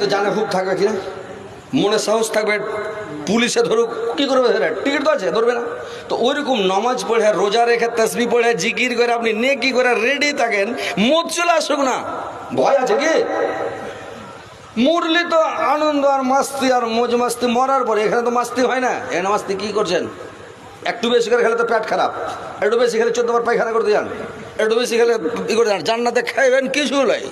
তো জানে খুব থাকবে কিনা, মনে সাহস থাকবে, পুলিশে ধরুক কি করবে, টিকিট তো আছে ধরবে না। তো ওইরকম নমাজ পড়ে রোজা রেখে তসবিহ পড়ে জিকির করে আপনি নেকি করে রেডি থাকেন, মত চলে আসুক না, ভয় আছে কি? মুরলি তো আনন্দ আর মাস্তি আর মজ মাস্তি, মরার পরে এখানে তো মাস্তি হয় না। এখানে মাস্তি কি করছেন? একটু বেশি করে খেলে তো পেট খারাপ, একটু বেশি খেলে 14 বার পায়খানা করতে যান, একটু বেশি খেলে ই করে যান। জান্নাতে খাইবেন কিছু নাই,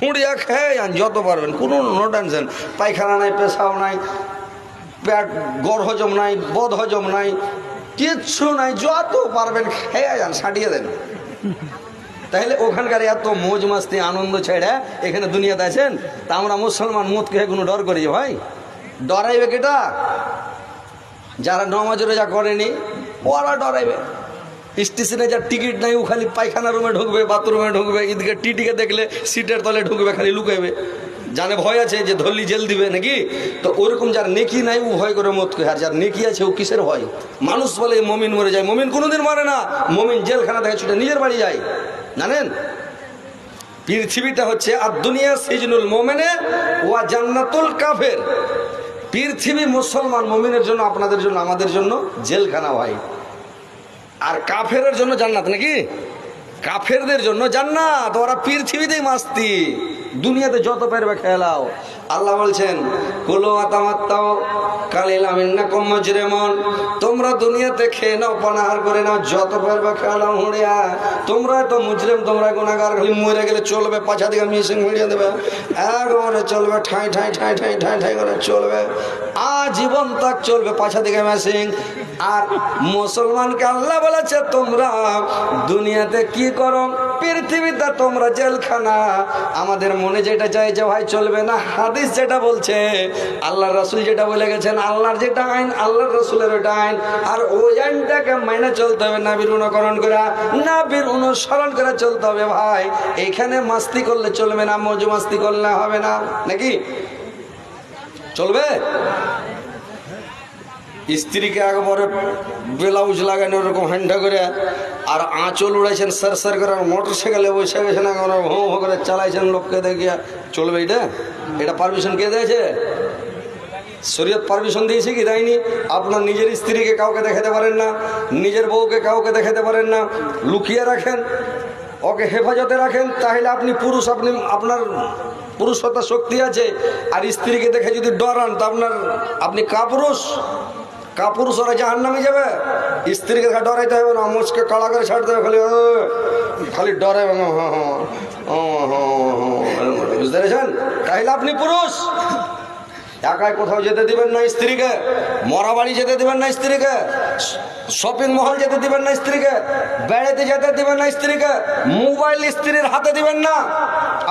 হুঁড়িয়া খেয়ে যান যত পারবেন, কোনো নো টেনশন। পায়খানা নাই, পেশাব নাই, পেট গড় হজম নাই, বদ হজম নাই, কিচ্ছু নাই, যত পারবেন খেয়ে যান, সাঁটিয়ে দেন। তাহলে ওখানকার এত মৌজ মাস্তি আনন্দ ছেড়ে এখানে দুনিয়াতে আছেন। তা আমরা মুসলমান মত খেয়ে কোনো ডর করি ভাই? ডরাইবে কেটা? যারা নামাজ রোজা করেনি ওরা ডরাইবে। স্টেশনে যার টিকিট নাই ও খালি পায়খানা রুমে ঢুকবে, বাথরুমে ঢুকবে, ঈদকে টিটিকে দেখলে সিটের তলে ঢুকবে, খালি লুকাইবে, জানে ভয় আছে যে ধরলি জেল দিবে নাকি। তো ওরকম যার নেকি নাই ও ভয় করে মত খেয়ে, আর যার নেকি আছে ও কিসের ভয়? মানুষ বলে মমিন মরে যায়, মমিন কোনোদিন মরে না। মমিন জেলখানা থেকে ছুটে নিজের বাড়ি যায়। জানেন পৃথিবীটা হচ্ছে আর দুনিয়া সিজনুল মোমেনে ওয়া জান্নাতুল কাফের। পৃথিবী মুসলমান মুমিনের জন্য, আপনাদের জন্য, আমাদের জন্য জেলখানা ভাই। আর কাফেরের জন্য জান্নাত নাকি? কাফেরদের জন্য জান্নাত। ওরা পৃথিবীতেই মাস্তি, দুনিয়াতে যত পারবে খেলাও। আল্লাহ বলছেন কুলু আতামাত্তাও কালিলাম ইন্নাকুম মুজরিমুন, তোমরা দুনিয়াতে খেয়ে নাও, পানাহার করে নাও, যত পারবে খেলাও হুঁড়িয়া। তোমরা তো মুজরিম, তোমরা গুনাহগার, খালি মরে গেলে চলবে, পাছা দিকে মিশিং হুঁড়িয়ে দেবে, একবারে চলবে, ঠাঁই ঠাঁই ঠাঁই ঠাঁই ঠাঁই ঠাঁই করে চলবে, আজীবন তাক চলবে, পাছা দিকে মেশিং। আর মুসলমানকে আল্লাহ বলেছে তোমরা দুনিয়াতে কি করো, পৃথিবীতে তোমরা জেলখানা। আমাদের মনে যেটা চাই যে ভাই চলবে না, হাদিস যেটা বলছে, আল্লাহর রাসূল যেটা বলে গেছেন, আল্লাহর যেটা আইন, আল্লাহর রাসূলের ওটা আইন, আর ওই আইনটাকে মেনে চলতে হবে, নবীর অনুকরণ করে, নবীর অনুসরণ করে চলতে হবে ভাই। এখানে মাস্তি করলে চলবে না, মজ মাস্তি করলে হবে না নাকি? চলবে? স্ত্রীকে একবারে ব্লাউজ লাগানো ওরকম হ্যান্ডা করে, আর আঁচল উড়াইছেন সার সার করে, আর মোটর সাইকেলে বসে গেছেন একবারে ভো ভো করে চালাইছেন লোককে দেখিয়া, চলবে এটা? এটা পারমিশন কে দিয়েছে? শরীয়ত পারমিশন দিয়েছে কি দেয়নি? আপনার নিজের স্ত্রীকে কাউকে দেখাতে পারেন না, নিজের বউকে কাউকে দেখাতে পারেন না, লুকিয়ে রাখেন, ওকে হেফাজতে রাখেন, তাহলে আপনি পুরুষ, আপনি আপনার পুরুষতার শক্তি আছে। আর স্ত্রীকে দেখে যদি ডরান তো আপনি কাপুরুষ, কাপুরুষ ওরা জাহান্নামে যাবে। স্ত্রীকে দেখা ডরাইতে হবে না, মুচকে কাড়া করে ছাড়তে হবে, খালি খালি ডরাবে, বুঝতে পেরেছেন? তাহলে আপনি পুরুষ। একাই কোথাও যেতে দিবেন না স্ত্রীকে, মরা বাড়ি যেতে দিবেন না স্ত্রীকে, শপিং মহল যেতে দিবেন না স্ত্রীকে, বেড়াতে যেতে দিবেন না স্ত্রীকে, মোবাইল স্ত্রীর হাতে দিবেন না।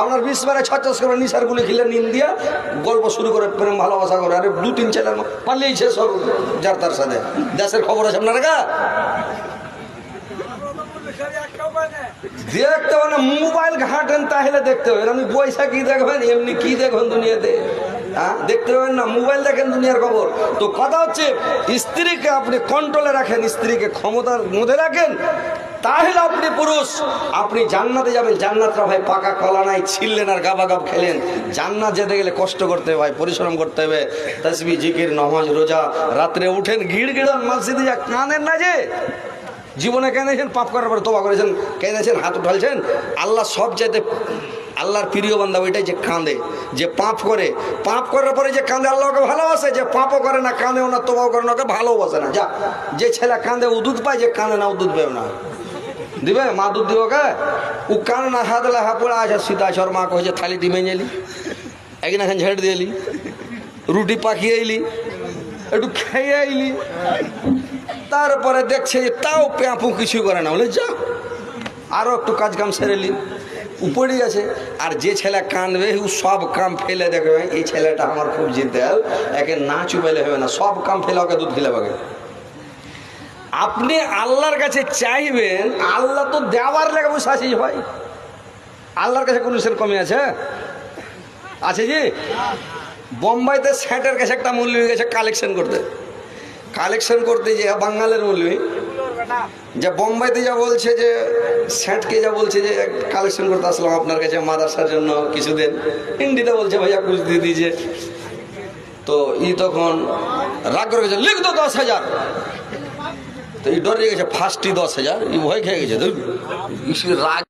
আপনার 20 বারে 66 করে নিশার গুলি খিলে নিন দিয়া গল্প শুরু করে, প্রেম ভালোবাসা করে, আরে 2-3 ছেলের পালিয়েছে সব যার তার সাথে। দেশের খবর আছে আপনার কাছে? দেখতে হবে না, মোবাইল ঘাটেন তাহলে দেখতে হবে। আপনি পয়সা কি দেখবেন, এমনি কি দেখবেন দুনিয়াতে? দেখতে পাবেন না, মোবাইল দেখেন দুনিয়ার খবর। তো কথা হচ্ছে স্ত্রীকে আপনি কন্ট্রোলে রাখেন, স্ত্রীকে ক্ষমতার মধ্যে রাখেন, তাহলে আপনি পুরুষ, আপনি জান্নাতে যাবেন। জান্নাতটা ভাই পাকা কলা নাই, ছিললেন আর গাবা গাব খেলেন। জান্নাত যেতে গেলে কষ্ট করতে হবে ভাই, পরিশ্রম করতে হবে, তাসবিহ জিকির নামাজ রোজা, রাত্রে উঠেন গিড় গিড়ান মসজিদে যা, কানেন না যে জীবনে কেঁদেছেন, পাপ করার পরে তওবা করেছেন, কেঁদেছেন, হাত উঠালছেন। আল্লাহ সব চাইতে, আল্লাহর প্রিয় বান্দা ওইটাই যে কাঁদে, যে পাপ করে, পাপ করার পরে যে কাঁদে, আল্লাহকে ভালোবাসে। যে পাপও করে না, কাঁদেও না, তওবাও করে না, ওকে ভালোবাসে না। যা, যে ছেলে কাঁদে ও দুধ পায়, যে কাঁদে না ও দুধ পেও না। দিবে মা দুধ দিব কে? ও কান না হাত লা হাপড়া আছে সীতা সর মা কইছে থালি ডিমে গেলি, একদিন এখন ঝেড়ে দিলি, রুটি পাকিয়ে এলি, একটু খেয়ে আইলি, তারপরে দেখছে যে তাও পেঁপু কিছু করে না, বলে যা আরো একটু কাজ কাম সেরেলি, উপরেই আছে। আর যে ছেলে কাঁদবে ও সব কাম ফেলে দেখবে, এই ছেলেটা আমার খুব জিদ্দাল, একে না চুপাইলে হবে না, সব কাম ফেলে ওকে দুধ খেলে পাবে। আপনি আল্লাহর কাছে চাইবেন, আল্লাহ তো দেওয়ার লেগে বসে আছে ভাই। আল্লাহর কাছে কোনো সের কমে আছে? আছে জি। বোম্বাইতে স্যাটের কাছে একটা মূল্য হয়ে গেছে কালেকশন করতে যে বাঙালের মূল্য যে বোম্বাইতে যা বলছে যে সেটকে যা বলছে যে কালেকশন করতে আসলাম আপনার কাছে মাদ্রাসার জন্য কিছুদিন, হিন্দিতে বলছে ভাইয়া কুছ দিয়ে দিয়েছে। তো তখন রাগ করে গেছে, লিখ দো 10,000। তো ডরে গেছে, ফার্স্টই 10,000, ভয় খেয়ে গেছে। রাগ